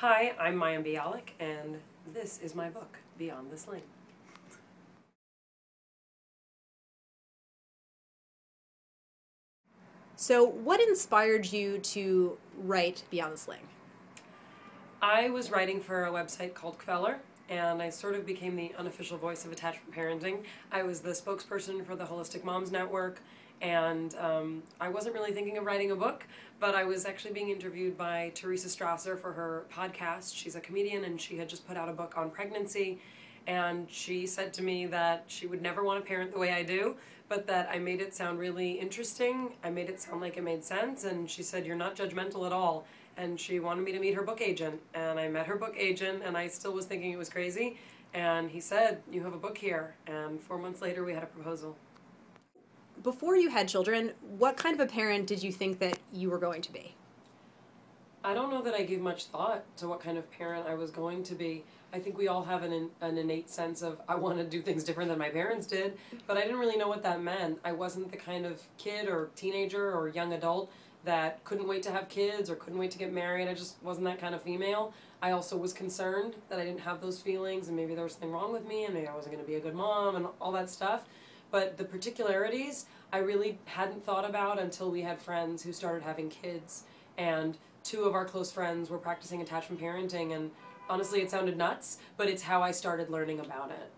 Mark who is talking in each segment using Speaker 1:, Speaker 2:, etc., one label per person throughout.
Speaker 1: Hi, I'm Mayim Bialik, and this is my book, Beyond the Sling.
Speaker 2: So what inspired you to write Beyond the Sling?
Speaker 1: I was writing for a website called Kveller, and I sort of became the unofficial voice of attachment parenting. I was the spokesperson for the Holistic Moms Network, and I wasn't really thinking of writing a book, but I was actually being interviewed by Teresa Strasser for her podcast. She's a comedian, and she had just put out a book on pregnancy, and she said to me that she would never want to parent the way I do, but that I made it sound really interesting. I made it sound like it made sense, and she said, "You're not judgmental at all." And she wanted me to meet her book agent, and I met her book agent, and I still was thinking it was crazy, and he said, "You have a book here," and 4 months later we had a proposal.
Speaker 2: Before you had children, what kind of a parent did you think that you were going to be?
Speaker 1: I don't know that I gave much thought to what kind of parent I was going to be. I think we all have an innate sense of, I want to do things different than my parents did, but I didn't really know what that meant. I wasn't the kind of kid or teenager or young adult that couldn't wait to have kids or couldn't wait to get married. I just wasn't that kind of female. I also was concerned that I didn't have those feelings, and maybe there was something wrong with me, and maybe I wasn't going to be a good mom and all that stuff. But the particularities I really hadn't thought about until we had friends who started having kids, and two of our close friends were practicing attachment parenting, and honestly it sounded nuts, but it's how I started learning about it.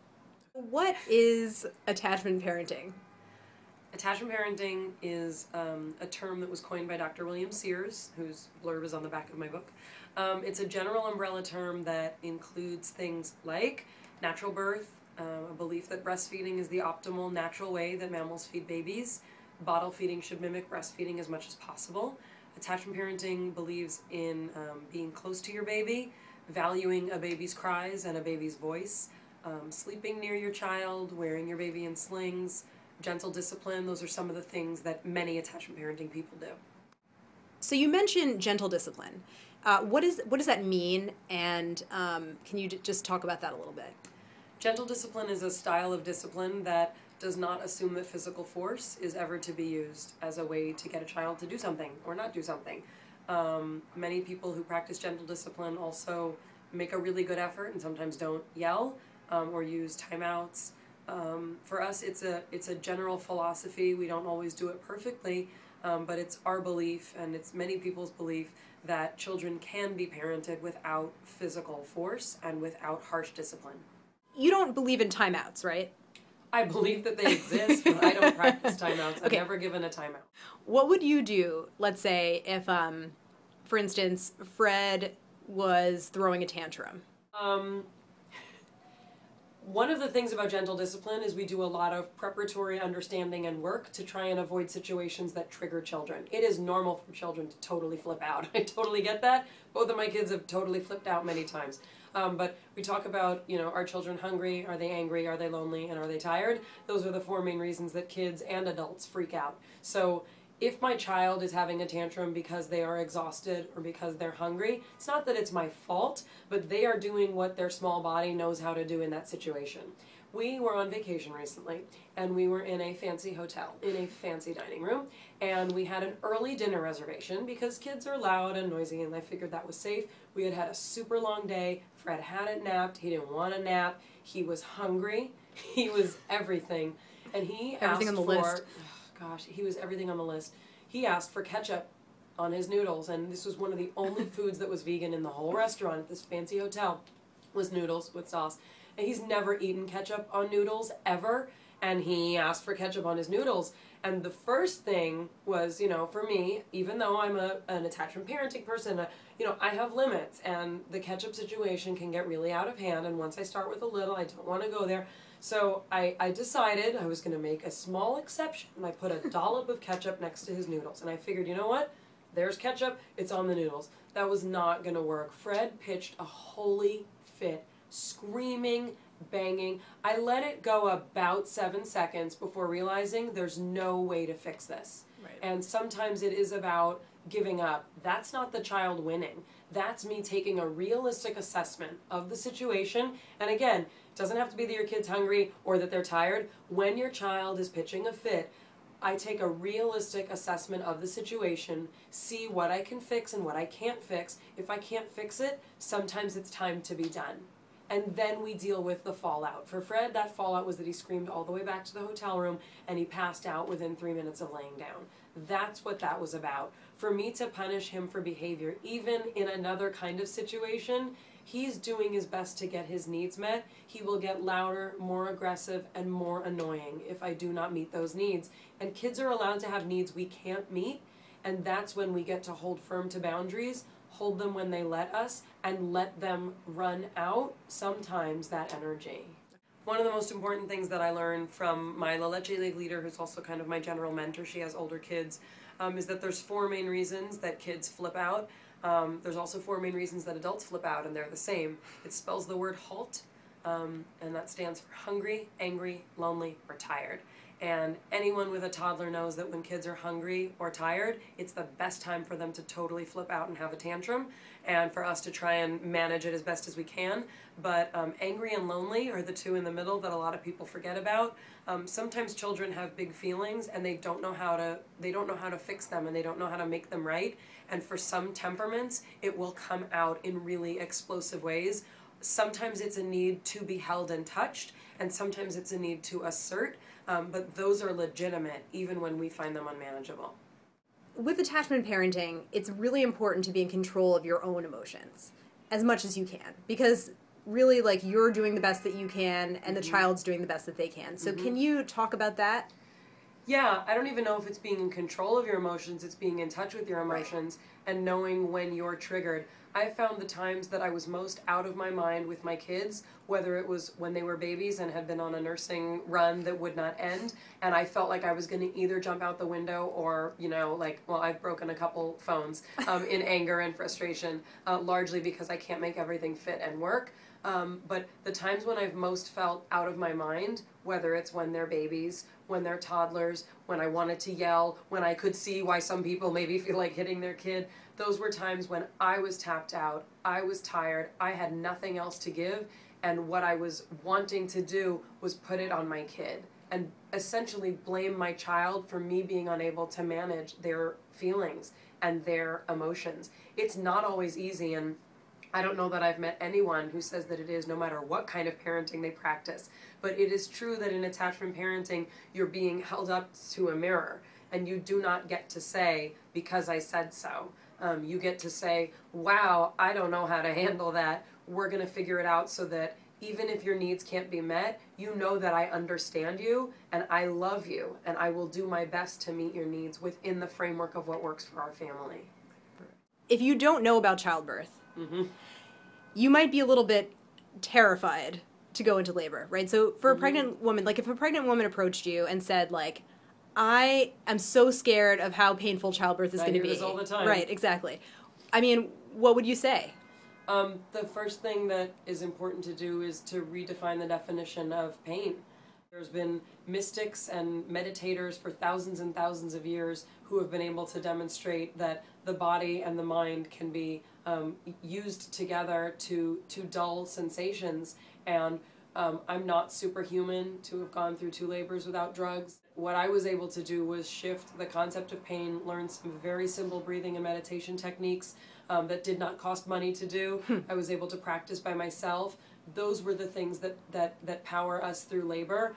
Speaker 2: What is attachment parenting?
Speaker 1: Attachment parenting is a term that was coined by Dr. William Sears, whose blurb is on the back of my book. It's a general umbrella term that includes things like natural birth, a belief that breastfeeding is the optimal natural way that mammals feed babies. Bottle feeding should mimic breastfeeding as much as possible. Attachment parenting believes in being close to your baby, valuing a baby's cries and a baby's voice, sleeping near your child, wearing your baby in slings, gentle discipline. Those are some of the things that many attachment parenting people do.
Speaker 2: So you mentioned gentle discipline. What does that mean? And can you just talk about that a little bit?
Speaker 1: Gentle discipline is a style of discipline that does not assume that physical force is ever to be used as a way to get a child to do something or not do something. Many people who practice gentle discipline also make a really good effort and sometimes don't yell or use timeouts. For us, it's a general philosophy. We don't always do it perfectly, but it's our belief, and it's many people's belief, that children can be parented without physical force and without harsh discipline.
Speaker 2: You don't believe in timeouts, right?
Speaker 1: I believe that they exist, but I don't practice timeouts. I've never given a timeout.
Speaker 2: What would you do, let's say, if, for instance, Fred was throwing a tantrum?
Speaker 1: One of the things about gentle discipline is we do a lot of preparatory understanding and work to try and avoid situations that trigger children. It is normal for children to totally flip out. I totally get that. Both of my kids have totally flipped out many times. But we talk about, are children hungry? Are they angry? Are they lonely? And are they tired? Those are the four main reasons that kids and adults freak out. So if my child is having a tantrum because they are exhausted or because they're hungry, it's not that it's my fault, but they are doing what their small body knows how to do in that situation. We were on vacation recently, and we were in a fancy hotel, in a fancy dining room, and we had an early dinner reservation because kids are loud and noisy, and I figured that was safe. We had had a super long day. Fred hadn't napped. He didn't want to nap. He was hungry. He was everything. And he
Speaker 2: everything
Speaker 1: asked
Speaker 2: on the
Speaker 1: for,
Speaker 2: list.
Speaker 1: Gosh, he was everything on the list. He asked for ketchup on his noodles, and this was one of the only foods that was vegan in the whole restaurant at this fancy hotel, was noodles with sauce. And he's never eaten ketchup on noodles, ever, and he asked for ketchup on his noodles. And the first thing was, for me, even though I'm an attachment parenting person, I have limits, and the ketchup situation can get really out of hand, and once I start with a little, I don't want to go there. So I decided I was going to make a small exception, and I put a dollop of ketchup next to his noodles. And I figured, you know what? There's ketchup. It's on the noodles. That was not going to work. Fred pitched a holy fit, screaming, banging. I let it go about 7 seconds before realizing there's no way to fix this.
Speaker 2: Right.
Speaker 1: And sometimes it is about giving up. That's not the child winning. That's me taking a realistic assessment of the situation. And again, it doesn't have to be that your kid's hungry or that they're tired. When your child is pitching a fit, I take a realistic assessment of the situation, see what I can fix and what I can't fix. If I can't fix it, sometimes it's time to be done. And then we deal with the fallout. For Fred, that fallout was that he screamed all the way back to the hotel room and he passed out within 3 minutes of laying down. That's what that was about. For me to punish him for behavior, even in another kind of situation, he's doing his best to get his needs met. He will get louder, more aggressive, and more annoying if I do not meet those needs. And kids are allowed to have needs we can't meet, and that's when we get to hold firm to boundaries, hold them when they let us, and let them run out sometimes that energy. One of the most important things that I learned from my La Leche League leader, who's also kind of my general mentor, she has older kids, is that there's 4 main reasons that kids flip out. There's also 4 main reasons that adults flip out, and they're the same. It spells the word HALT, and that stands for hungry, angry, lonely, or tired. And anyone with a toddler knows that when kids are hungry or tired, it's the best time for them to totally flip out and have a tantrum, and for us to try and manage it as best as we can. But angry and lonely are the 2 in the middle that a lot of people forget about. Sometimes children have big feelings and they don't know how to fix them, and they don't know how to make them right. And for some temperaments, it will come out in really explosive ways. Sometimes it's a need to be held and touched, and sometimes it's a need to assert. But those are legitimate, even when we find them unmanageable.
Speaker 2: With attachment parenting, it's really important to be in control of your own emotions as much as you can, because really, like, you're doing the best that you can, and the child's doing the best that they can. So can you talk about that?
Speaker 1: Yeah, I don't even know if it's being in control of your emotions, it's being in touch with your emotions, and knowing when you're triggered. I found the times that I was most out of my mind with my kids, whether it was when they were babies and had been on a nursing run that would not end, and I felt like I was going to either jump out the window or, I've broken a couple phones in anger and frustration, largely because I can't make everything fit and work. But the times when I've most felt out of my mind, whether it's when they're babies, when they're toddlers, when I wanted to yell, when I could see why some people maybe feel like hitting their kid, those were times when I was tapped out, I was tired, I had nothing else to give, and what I was wanting to do was put it on my kid and essentially blame my child for me being unable to manage their feelings and their emotions. It's not always easy, and I don't know that I've met anyone who says that it is, no matter what kind of parenting they practice. But it is true that in attachment parenting, you're being held up to a mirror, and you do not get to say, because I said so. You get to say, wow, I don't know how to handle that. We're going to figure it out so that even if your needs can't be met, you know that I understand you, and I love you, and I will do my best to meet your needs within the framework of what works for our family.
Speaker 2: If you don't know about childbirth, you might be a little bit terrified to go into labor, right? So for a pregnant woman, like if a pregnant woman approached you and said, like, I am so scared of how painful childbirth is going to be. I hear this all the time. Right, exactly. I mean, what would you say?
Speaker 1: The first thing that is important to do is to redefine the definition of pain. There's been mystics and meditators for thousands and thousands of years who have been able to demonstrate that the body and the mind can be used together to dull sensations. And I'm not superhuman to have gone through 2 labors without drugs. What I was able to do was shift the concept of pain, learn some very simple breathing and meditation techniques that did not cost money to do. I was able to practice by myself. Those were the things that power us through labor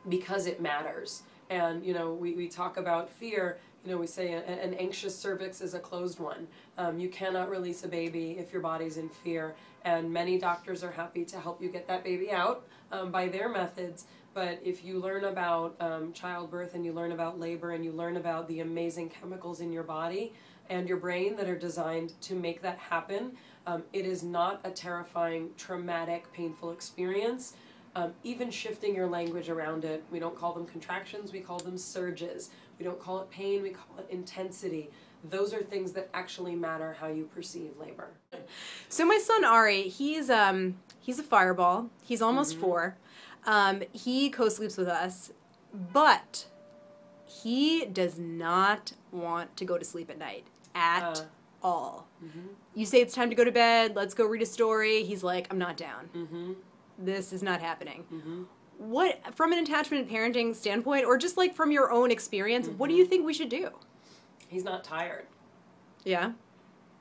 Speaker 1: because it matters. And, we talk about fear. We say an anxious cervix is a closed one. You cannot release a baby if your body's in fear. And many doctors are happy to help you get that baby out by their methods. But if you learn about childbirth and you learn about labor and you learn about the amazing chemicals in your body and your brain that are designed to make that happen, it is not a terrifying, traumatic, painful experience. Even shifting your language around it, we don't call them contractions, we call them surges. We don't call it pain, we call it intensity. Those are things that actually matter how you perceive labor.
Speaker 2: So my son Ari, he's a fireball. He's almost 4. He co-sleeps with us, but he does not want to go to sleep at night at all. You say it's time to go to bed, let's go read a story. He's like, I'm not down. This is not happening. what, from an attachment parenting standpoint, or just like from your own experience, what do you think we should do?
Speaker 1: He's not tired.
Speaker 2: Yeah.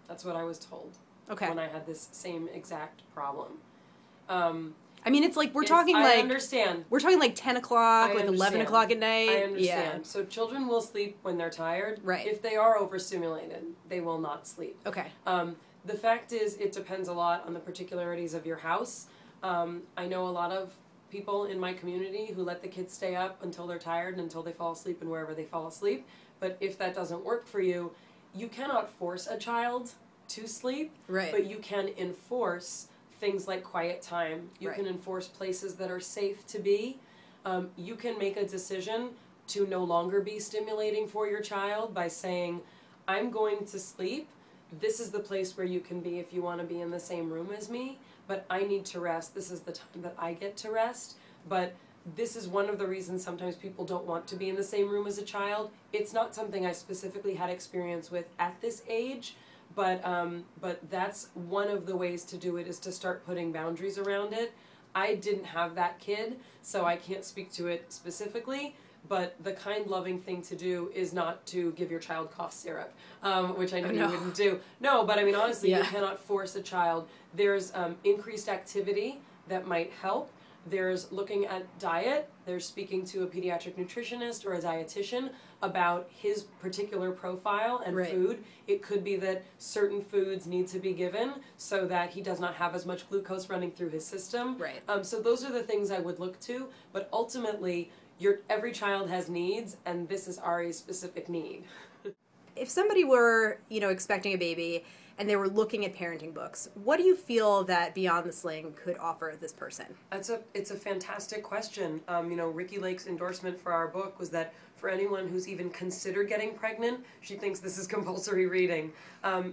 Speaker 1: That's what I was told.
Speaker 2: Okay.
Speaker 1: When I had this same exact problem.
Speaker 2: I mean, it's like we're talking
Speaker 1: I
Speaker 2: like
Speaker 1: understand.
Speaker 2: We're talking like 10 o'clock, like 11 o'clock at night.
Speaker 1: I understand.
Speaker 2: Yeah.
Speaker 1: So children will sleep when they're tired.
Speaker 2: Right.
Speaker 1: If they are overstimulated, they will not sleep.
Speaker 2: Okay.
Speaker 1: The fact is, it depends a lot on the particularities of your house. I know a lot of people in my community who let the kids stay up until they're tired and until they fall asleep and wherever they fall asleep. But if that doesn't work for you, you cannot force a child to sleep.
Speaker 2: Right.
Speaker 1: But you can enforce things like quiet time. You
Speaker 2: Right.
Speaker 1: can enforce places that are safe to be. You can make a decision to no longer be stimulating for your child by saying, I'm going to sleep. This is the place where you can be if you want to be in the same room as me, but I need to rest. This is the time that I get to rest. But this is one of the reasons sometimes people don't want to be in the same room as a child. It's not something I specifically had experience with at this age, but that's one of the ways to do it, is to start putting boundaries around it. I didn't have that kid, so I can't speak to it specifically, but the kind, loving thing to do is not to give your child cough syrup, which I know you wouldn't do. No, but I mean, honestly, you cannot force a child. There's increased activity that might help. There's looking at diet. There's speaking to a pediatric nutritionist or a dietitian about his particular profile and food. It could be that certain foods need to be given so that he does not have as much glucose running through his system.
Speaker 2: Right.
Speaker 1: So those are the things I would look to. But ultimately, every child has needs, and this is Ari's specific need.
Speaker 2: If somebody were, expecting a baby and they were looking at parenting books, what do you feel that Beyond the Sling could offer this person?
Speaker 1: It's a fantastic question. Ricki Lake's endorsement for our book was that for anyone who's even considered getting pregnant, she thinks this is compulsory reading.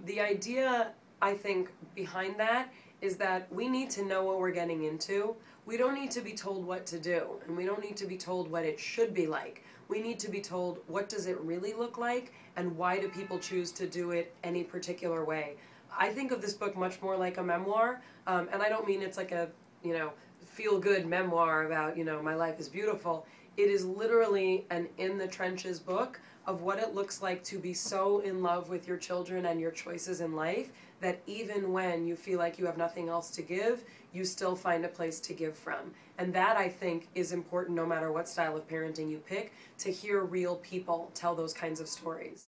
Speaker 1: The idea, I think, behind that is that we need to know what we're getting into. We don't need to be told what to do, and we don't need to be told what it should be like. We need to be told, what does it really look like, and why do people choose to do it any particular way? I think of this book much more like a memoir, and I don't mean it's like a, feel-good memoir about, my life is beautiful. It is literally an in-the-trenches book of what it looks like to be so in love with your children and your choices in life that even when you feel like you have nothing else to give, you still find a place to give from. And that, I think, is important no matter what style of parenting you pick, to hear real people tell those kinds of stories.